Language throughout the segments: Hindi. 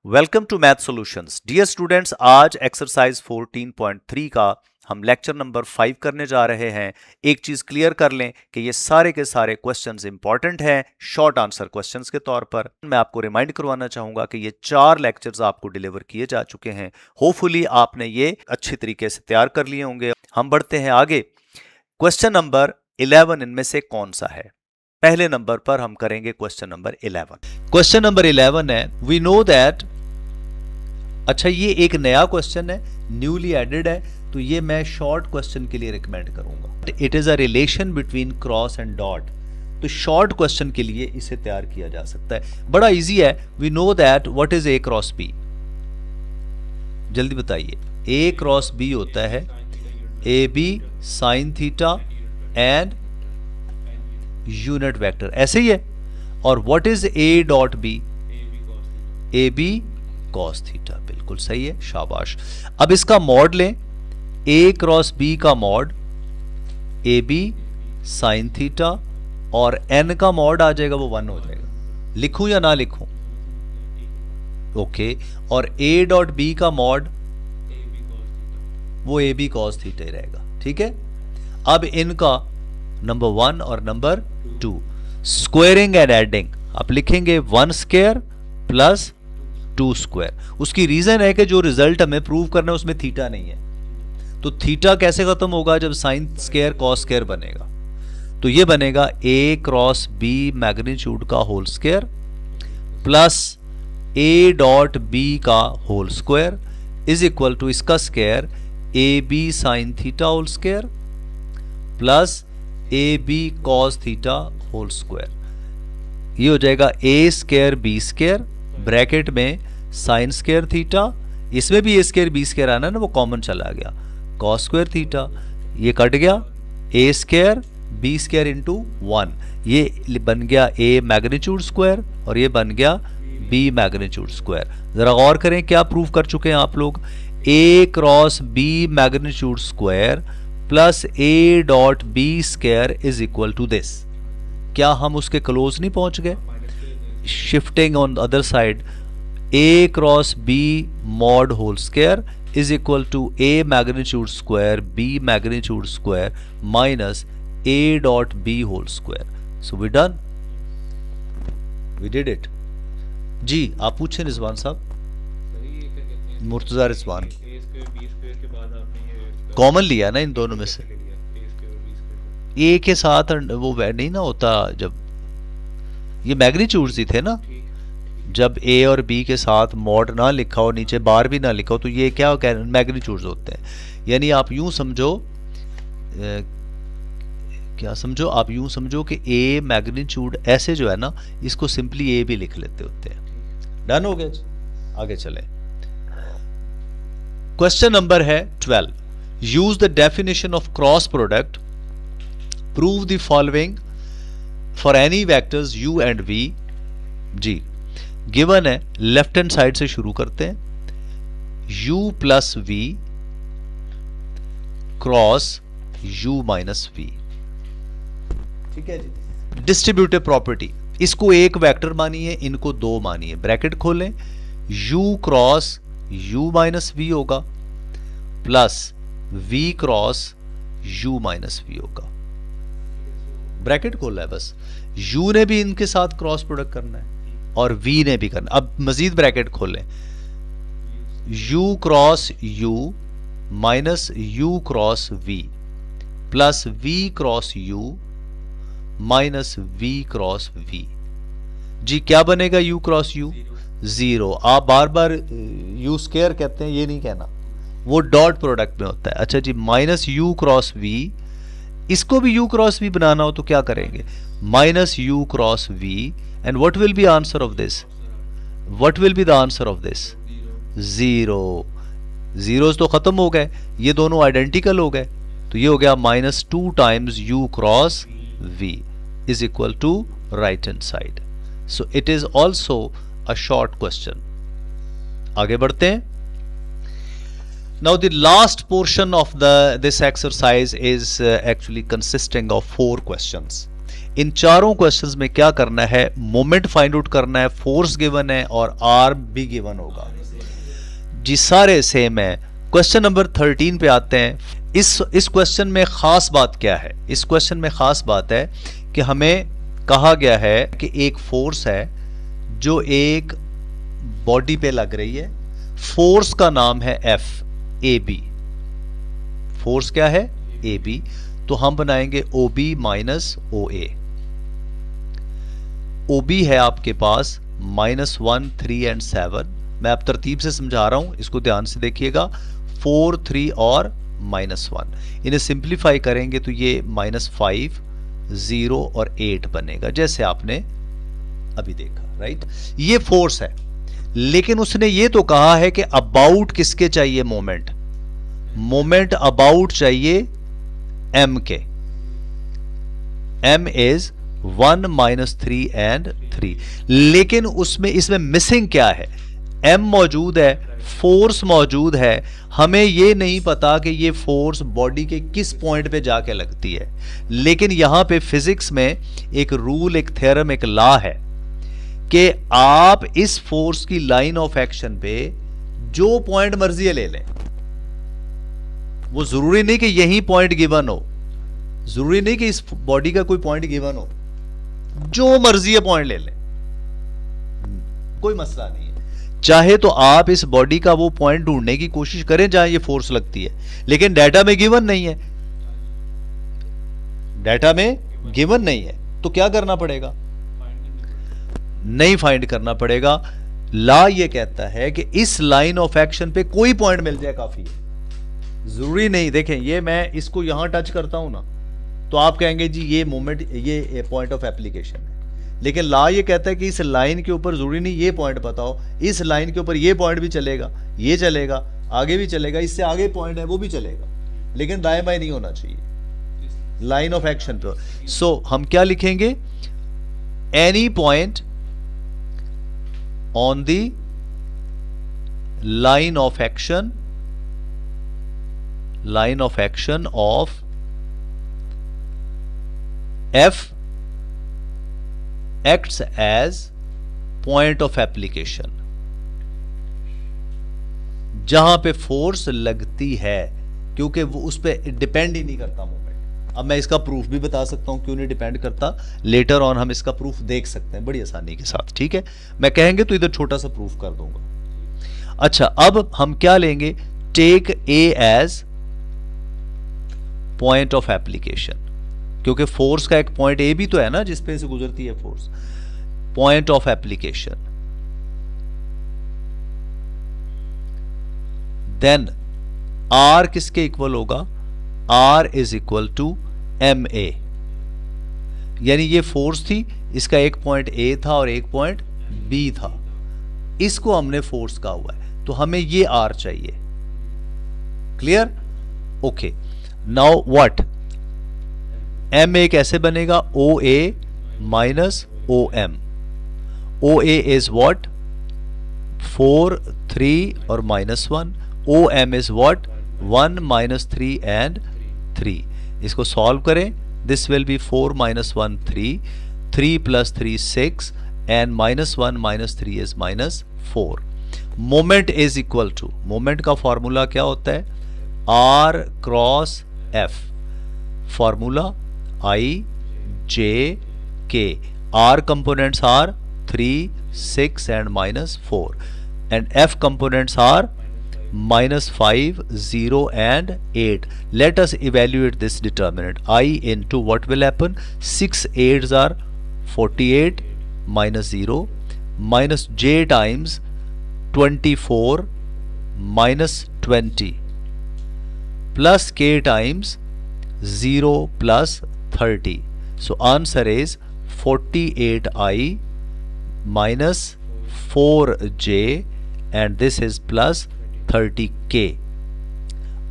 Welcome to math solutions. Dear students, आज एक्सरसाइज 14.3 का हम लेक्चर नंबर 5 करने जा रहे हैं। एक चीज क्लियर कर लें कि ये सारे के सारे क्वेश्चंस इंपॉर्टेंट हैं शॉर्ट आंसर क्वेश्चंस के तौर पर। मैं आपको रिमाइंड करवाना चाहूंगा कि ये 4 लेक्चर्स आपको डिलीवर किए जा चुके हैं। होपफुली आपने ये अच्छी तरीके से तैयार कर लिए होंगे। हम बढ़ते हैं आगे। क्वेश्चन नंबर 11 इनमें से कौन सा है? पहले नंबर पर हम करेंगे क्वेश्चन नंबर 11। क्वेश्चन नंबर 11 है, वी नो दैट। अच्छा, ये एक नया क्वेश्चन है, न्यूली एडेड है, तो ये मैं शॉर्ट क्वेश्चन के लिए रिकमेंड करूंगा। It is a relation between cross and dot. तो शॉर्ट क्वेश्चन के लिए इसे तैयार किया जा सकता है, बड़ा इजी है। We know that what is A cross B. जल्दी बताइए। ए क्रॉस बी होता है A B sine theta and unit vector, ऐसे ही है। और what is A dot B? A B cos theta, बिल्कुल सही है, शाबाश। अब इसका मॉड लें, ए क्रॉस बी का mod A B sine theta और एन का मॉड आ जाएगा, वो 1 हो जाएगा। लिखूं या ना लिखूं? ओके। और ए डॉट बी का मॉड वो ए बी कॉस थीटा ही रहेगा, ठीक है। अब इनका नंबर 1 और नंबर 2 स्क्वायरिंग एंड एडिंग आप लिखेंगे 1 स्क्वायर प्लस 2 स्क्वायर। उसकी रीजन है कि जो रिजल्ट हमें प्रूव करना है उसमें थीटा नहीं है, तो थीटा कैसे खत्म होगा? जब साइन स्क्वायर कॉस स्क्वायर बनेगा, तो ये बनेगा ए क्रॉस बी मैग्नीट्यूड का whole square plus A dot B का whole square is equal to इसका square A B sine theta whole square plus A B cos theta whole square. ये हो जाएगा A square B square bracket में साइन स्क्वायर थीटा, इसमें भी ए स्क्वायर बी स्क्वायर आना ना, वो कॉमन चला गया, कॉस स्क्वायर थीटा, ये कट गया, ए स्क्वायर बी स्क्वायर इंटू 1, ये बन गया ए मैग्नीट्यूड स्क्वायर और ये बन गया बी मैग्नीट्यूड स्क्वायर। जरा गौर करें क्या प्रूव कर चुके हैं आप लोग? A cross B magnitude square plus A dot B square is equal to this. क्या हम उसके क्लोज नहीं पहुंच गए? Shifting on the other side, A cross B mod whole square is equal to A magnitude square B magnitude square minus A dot B whole square. So we done, we did it. जी आप पूछें रिजवान साहब। मुर्तजा रिजवान, कॉमन लिया ना इन दोनों में से, ए के साथ वो नहीं ना होता, जब ये मैग्नीट्यूड्स ही थे ना, जब ए और बी के साथ मॉड ना लिखा हो, नीचे बार भी ना लिखा हो, तो ये क्या मैग्नीट्यूड्स होते हैं। यानी आप यूं समझो, क्या समझो, आप यूं समझो कि ए मैग्नीट्यूड ऐसे जो है ना, इसको सिंपली ए भी लिख लेते होते हैं। डन हो गया, आगे चलें। क्वेश्चन नंबर है 12। Use the definition of cross product, prove the following for any vectors u and v। जी गिवन है, लेफ्ट हैंड साइड से शुरू करते हैं। u plus v cross u minus v, ठीक है जी। डिस्ट्रीब्यूटिव प्रॉपर्टी, इसको एक वेक्टर मानिए, इनको 2 मानिए, ब्रैकेट खोलें, u cross u minus v होगा plus v cross u minus v होगा, ब्रैकेट खोला है बस। u ने भी इनके साथ क्रॉस प्रोडक्ट करना है और v ने भी करना। अब मजीद ब्रैकेट खोलें, u cross u minus u cross v plus v cross u minus v cross v। जी क्या बनेगा u क्रॉस u? 0। आप बार बार u स्क्वायर कहते हैं, ये नहीं कहना, वो डॉट प्रोडक्ट में होता है। अच्छा जी, माइनस u क्रॉस v, इसको भी u क्रॉस v बनाना हो तो क्या करेंगे? Minus u cross v and what will be answer of this? What will be the answer of this? 0। Zeros तो खत्म हो गए, ये दोनों आइडेंटिकल हो गए, तो ये हो गया minus 2 times u cross v is equal to right hand side. So it is also a short question. आगे बढ़ते हैं। Now the last portion of this exercise is actually consisting of 4 questions. इन चारों क्वेश्चंस में क्या करना है, मोमेंट फाइंड आउट करना है, फोर्स गिवन है और आर भी गिवन होगा जी, सारे सेम है। क्वेश्चन नंबर 13 पे आते हैं। इस क्वेश्चन में खास बात क्या है, इस क्वेश्चन में खास बात है कि हमें कहा गया है कि एक फोर्स है जो एक बॉडी पे लग रही है, फोर्स का नाम है एफ ए बी। फोर्स क्या है, ए बी, तो हम बनाएंगे ओ बी माइनस ओ ए। ओ बी है आपके पास -1, 3 एंड 7। मैं अब तरतीब से समझा रहा हूं, इसको ध्यान से देखिएगा। 4, 3 और -1, इन्हें सिंप्लीफाई करेंगे तो ये -5, 0 और 8 बनेगा, जैसे आपने अभी देखा, राइट। ये फोर्स है, लेकिन उसने ये तो कहा है कि अबाउट किसके चाहिए मोमेंट, मोमेंट अबाउट चाहिए m के। m इज 1 -3 एंड 3, लेकिन इसमें मिसिंग क्या है, m मौजूद है, फोर्स मौजूद है, हमें ये नहीं पता कि ये फोर्स बॉडी के किस पॉइंट पे जाके लगती है। लेकिन यहां पे फिजिक्स में एक रूल, एक थ्योरम, एक लॉ है कि आप इस फोर्स की लाइन ऑफ एक्शन पे जो पॉइंट मर्जी ले लें, वो जरूरी नहीं कि यही पॉइंट गिवन हो, जरूरी नहीं कि इस बॉडी का कोई पॉइंट गिवन हो, जो मर्जी है पॉइंट ले लें, कोई मसला नहीं है। चाहे तो आप इस बॉडी का वो पॉइंट ढूंढने की कोशिश करें जहां ये फोर्स लगती है, लेकिन डाटा में गिवन नहीं है, डाटा में गिवन नहीं है, तो क्या करना पड़ेगा, नहीं फाइंड करना पड़ेगा। लॉ ये कहता है कि इस लाइन ऑफ एक्शन पे कोई पॉइंट मिल जाए काफी है, जरूरी नहीं। देखें, ये मैं इसको यहां टच करता हूं ना, तो आप कहेंगे जी ये मोमेंट, ये पॉइंट ऑफ एप्लीकेशन है, लेकिन लॉ ये कहता है कि इस लाइन के ऊपर जरूरी नहीं ये पॉइंट पता हो, इस लाइन के ऊपर ये पॉइंट भी चलेगा, ये चलेगा, आगे भी चलेगा, इससे आगे पॉइंट है वो भी चलेगा, लेकिन दाएं बाएं नहीं होना चाहिए लाइन ऑफ एक्शन पे। सो हम क्या लिखेंगे, any point on the line of action, line of action of F acts as point of application, जहां पे फोर्स लगती है, क्योंकि वो उस पर डिपेंड ही नहीं करता मोमेंट। अब मैं इसका प्रूफ भी बता सकता हूं क्यों नहीं डिपेंड करता, लेटर ऑन हम इसका प्रूफ देख सकते हैं बड़ी आसानी के साथ, ठीक है। मैं कहेंगे तो इधर छोटा सा प्रूफ कर दूंगा। अच्छा, अब हम क्या लेंगे, take A as point of application, क्योंकि फोर्स का एक पॉइंट ए भी तो है ना जिसपे से गुजरती है force, point of application. Then R किसके इक्वल होगा, R is equal to M A, यानी ये फोर्स थी, इसका एक पॉइंट ए था और एक पॉइंट बी था, इसको हमने फोर्स कहा हुआ है, तो हमें ये आर चाहिए। Clear, okay. Now what, M A कैसे बनेगा, O A minus O M. O A is what, 4, 3 और -1। O M is what, 1 -3 and 3। इसको सॉल्व करें, this will be 4 - 1 3, 3 + 3 6 and -1 - 3 is -4। Moment is equal to, moment का फॉर्मूला क्या होता है, R cross F, formula I J K, R components are 3, 6 and -4 and F components are -5, 0 and 8. Let us evaluate this determinant. I into what will happen, 6 8s are 48 -0 minus J times 24 -20 plus K times 0 plus 30. So answer is 48I minus 4J and this is plus 30K.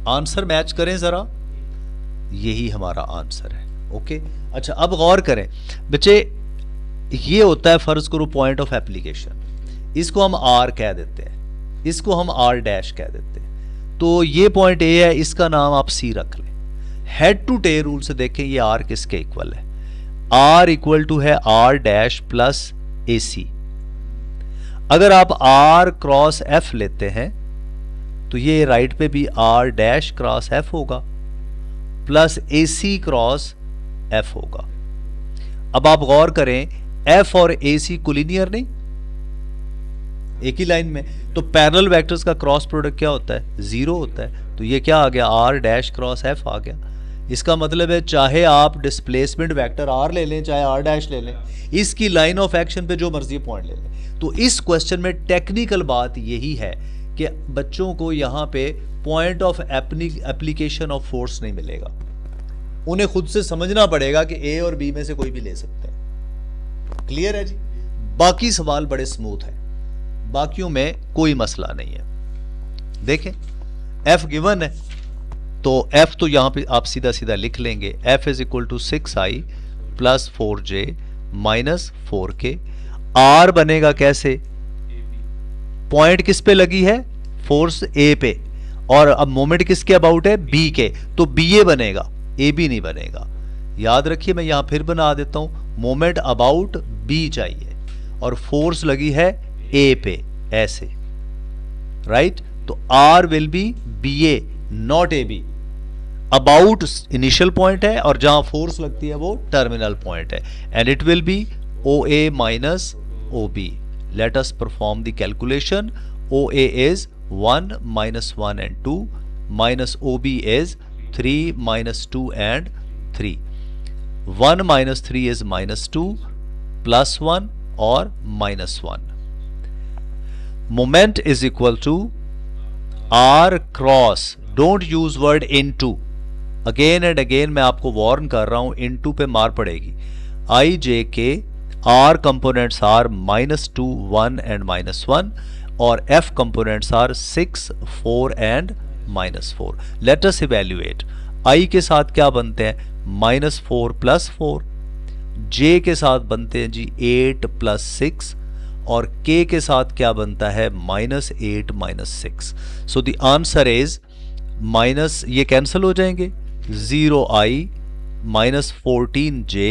Answer match करें जरा, यही हमारा आंसर है। ओके, अच्छा अब गौर करें बच्चे, ये होता है फर्ज करो पॉइंट ऑफ एप्लीकेशन, इसको हम R कह देते हैं, इसको हम R डैश कह देते हैं, तो ये पॉइंट ए है, इसका नाम आप C रख लें। हेड टू टेल रूल से देखें ये R किसके इक्वल है, R इक्वल टू है R डैश प्लस AC। अगर आप R क्रॉस F लेते हैं तो ये राइट पे भी R डैश क्रॉस F होगा प्लस AC क्रॉस F होगा। अब आप गौर करें, F और AC कोलिनियर नहीं, एक ही लाइन में, तो पैरेलल वेक्टर्स का क्रॉस प्रोडक्ट क्या होता है? 0 होता है। तो ये क्या आ गया? R डैश क्रॉस F आ गया। इसका मतलब है चाहे आप डिस्प्लेसमेंट वेक्टर R ले लें चाहे R डैश ले लें, इसकी लाइन ऑफ एक्शन पे जो मर्जी पॉइंट ले लें। तो इस क्वेश्चन में टेक्निकल बात यही है कि बच्चों को यहाँ पे point of application of force नहीं मिलेगा, उन्हें खुद से समझना पड़ेगा कि ए और बी में से कोई भी ले सकते हैं। क्लियर है जी? बाकी सवाल बड़े स्मूथ है, बाकियों में कोई मसला नहीं है। देखें, F गिवन है तो F तो यहां पे आप सीधा सीधा लिख लेंगे, F is equal to 6i plus 4j minus 4k। R बनेगा कैसे? पॉइंट किस पे लगी है? फोर्स A पे, और अब मोमेंट किसके अबाउट है? B के, तो BA बनेगा, AB नहीं बनेगा। याद रखिए, मैं यहां फिर बना देता हूं, मोमेंट अबाउट B चाहिए और फोर्स लगी है A पे, ऐसे, राइट? तो R will be BA not AB। About initial point है और जहां फोर्स लगती है वो टर्मिनल पॉइंट है, and it will be OA minus OB। Let us perform the calculation. OA is 1 minus 1 and 2 minus OB is 3 minus 2 and 3. 1 minus 3 is minus 2 plus 1 or minus 1. Moment is equal to R cross, don't use word into, again and again मैं आपको वार्न कर रहा हूं, into पे मार पड़ेगी। I J K R components are minus 2 1 and minus 1 और F components are 6 4 and minus 4। Let us evaluate। I के साथ क्या बनते हैं? minus 4 plus 4। J के साथ बनते हैं जी 8 plus 6 और K के साथ क्या बनता है? minus 8 minus 6। So the answer is minus, ये कैंसिल हो जाएंगे, 0i minus 14j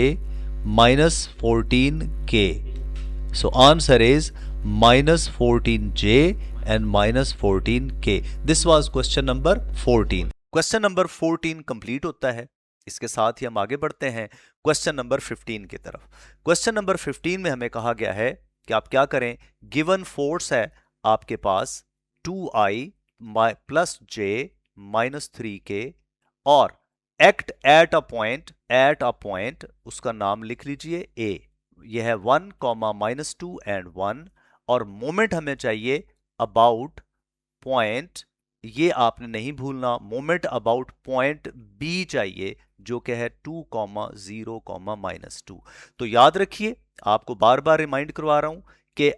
minus 14k। So answer is minus 14j and minus 14k। This was question number 14। Question number 14 complete होता है। इसके साथ ही हम आगे बढ़ते हैं क्वेश्चन नंबर 15 की तरफ। क्वेश्चन नंबर 15 में हमें कहा गया है कि आप क्या करें, गिवन फोर्स है आपके पास 2i plus j minus 3k और एक्ट एट अ पॉइंट, उसका नाम लिख लीजिए A। यह है 1, -2 एंड 1 और मोमेंट हमें चाहिए अबाउट पॉइंट, ये आपने नहीं भूलना, मोमेंट अबाउट पॉइंट B चाहिए जो कि है 2, 0, -2। तो याद रखिए, आपको बार बार रिमाइंड करवा रहा हूं कि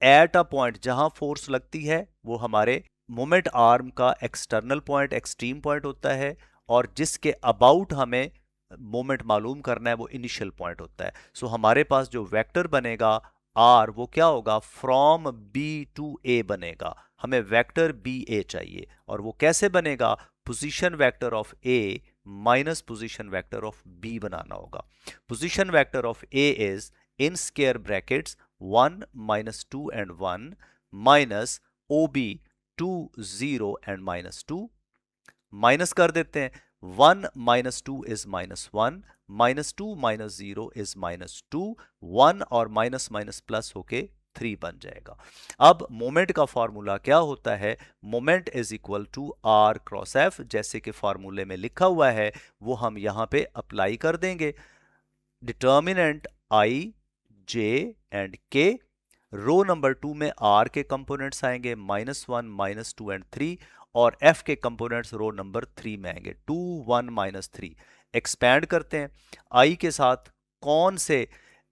एट अ पॉइंट जहां फोर्स लगती है वो हमारे मोमेंट आर्म का एक्सटर्नल पॉइंट, एक्सट्रीम पॉइंट होता है, और जिसके अबाउट हमें मोमेंट मालूम करना है वो इनिशियल पॉइंट होता है। सो हमारे पास जो वेक्टर बनेगा आर वो क्या होगा? फ्रॉम B टू A बनेगा। हमें वेक्टर BA चाहिए और वो कैसे बनेगा? Position vector of A minus position vector of B बनाना होगा। Position vector of A is in square brackets 1 -2 and 1 minus OB 2 0 and -2। Minus कर देते हैं, 1 -2 इज -1, -2 -0 इज -2, 1 और माइनस माइनस प्लस होके 3 बन जाएगा। अब मोमेंट का फॉर्मूला क्या होता है? Moment is equal to R cross F, जैसे कि फॉर्मूले में लिखा हुआ है वो हम यहां पे अप्लाई कर देंगे। Determinant I J and K, row number 2 में R के कंपोनेंट्स आएंगे -1 -2 एंड 3 और F के कंपोनेंट्स रो नंबर 3 में आएंगे 2 1 -3। एक्सपैंड करते हैं, I के साथ कौन से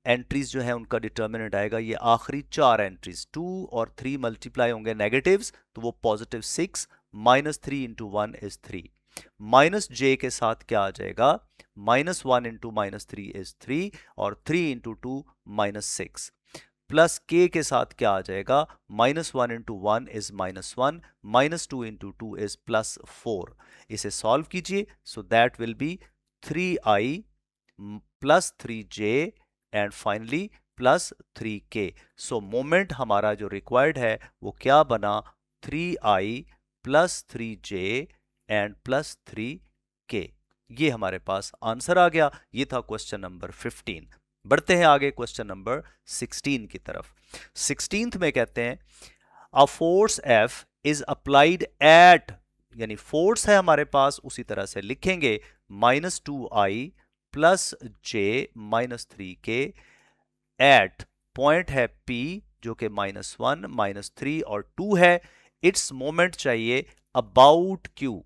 एंट्रीज जो है उनका डिटर्मिनेंट आएगा? ये आखिरी 4 एंट्रीज, 2 और 3 मल्टीप्लाई होंगे नेगेटिव्स तो वो positive 6, -3 into 1 is 3। Minus J के साथ क्या आ जाएगा? -1 इंटू -3 इज 3 और 3 इंटू 2 -6। प्लस K के साथ क्या आ जाएगा? -1 इंटू 1 इज -1, -2 इंटू 2 इज +4। इसे सॉल्व कीजिए, so that will be 3i plus 3j and finally plus 3k। So moment हमारा जो रिक्वायर्ड है वो क्या बना, 3i plus 3j and plus 3k। ये हमारे पास आंसर आ गया। ये था क्वेश्चन नंबर 15। बढ़ते हैं आगे क्वेश्चन नंबर 16 की तरफ। 16th में कहते हैं a force F is applied at, यानी फोर्स है हमारे पास, उसी तरह से लिखेंगे -2i plus j minus 3k at, point है P जो कि -1 -3 और 2 है। इट्स मोमेंट चाहिए अबाउट Q।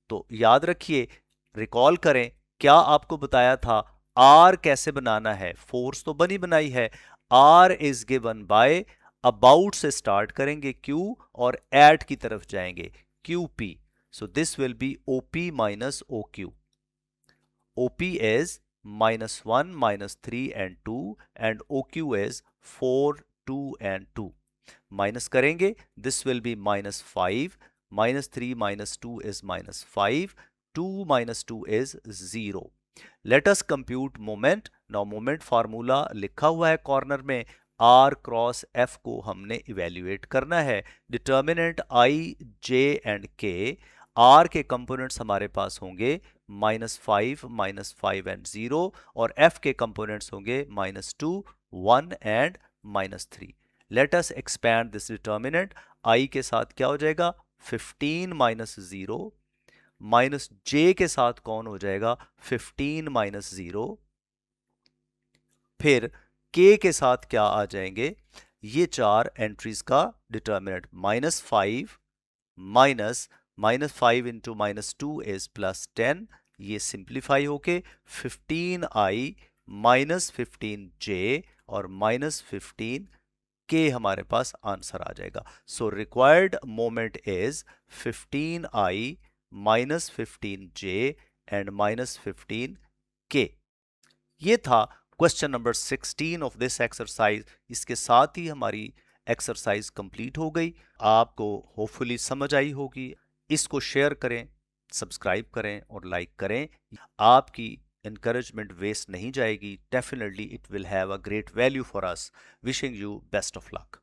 तो याद रखिए, रिकॉल करें, क्या आपको बताया था R कैसे बनाना है, फोर्स तो बनी बनाई है। R is given by, about से स्टार्ट करेंगे Q और एट की तरफ जाएंगे QP। So this will B OP minus OQ। OP is -1, -3 and 2 and OQ is 4, 2 and 2. Minus करेंगे, this will be -5, -3 -2 is -5, 2 -2 is 0. Let us compute moment. Now moment formula लिखा हुआ है कॉर्नर में, R क्रॉस F को हमने इवेल्युएट करना है। Determinant I, J and K, R के कंपोनेंट्स हमारे पास होंगे -5, -5 एंड 0 और F के कंपोनेंट्स होंगे -2, 1 and -3। Let us expand this determinant. I के साथ क्या हो जाएगा, 15 माइनस 0, माइनस J के साथ कौन हो जाएगा, 15 माइनस 0, फिर K के साथ क्या आ जाएंगे, ये चार एंट्रीज का डिटर्मिनेंट -5 -5 इंटू -2 इज +10। ये सिंप्लीफाई होके 15i -15j और -15k हमारे पास आंसर आ जाएगा। So required moment is 15i -15j and -15k। ये था question number 16 of this exercise. इसके साथ ही हमारी एक्सरसाइज कंप्लीट हो गई। आपको होपफुली समझ आई होगी। इसको शेयर करें, सब्सक्राइब करें और लाइक करें। आपकी encouragement वेस्ट नहीं जाएगी। Definitely it will have a great value for us. Wishing you best of luck.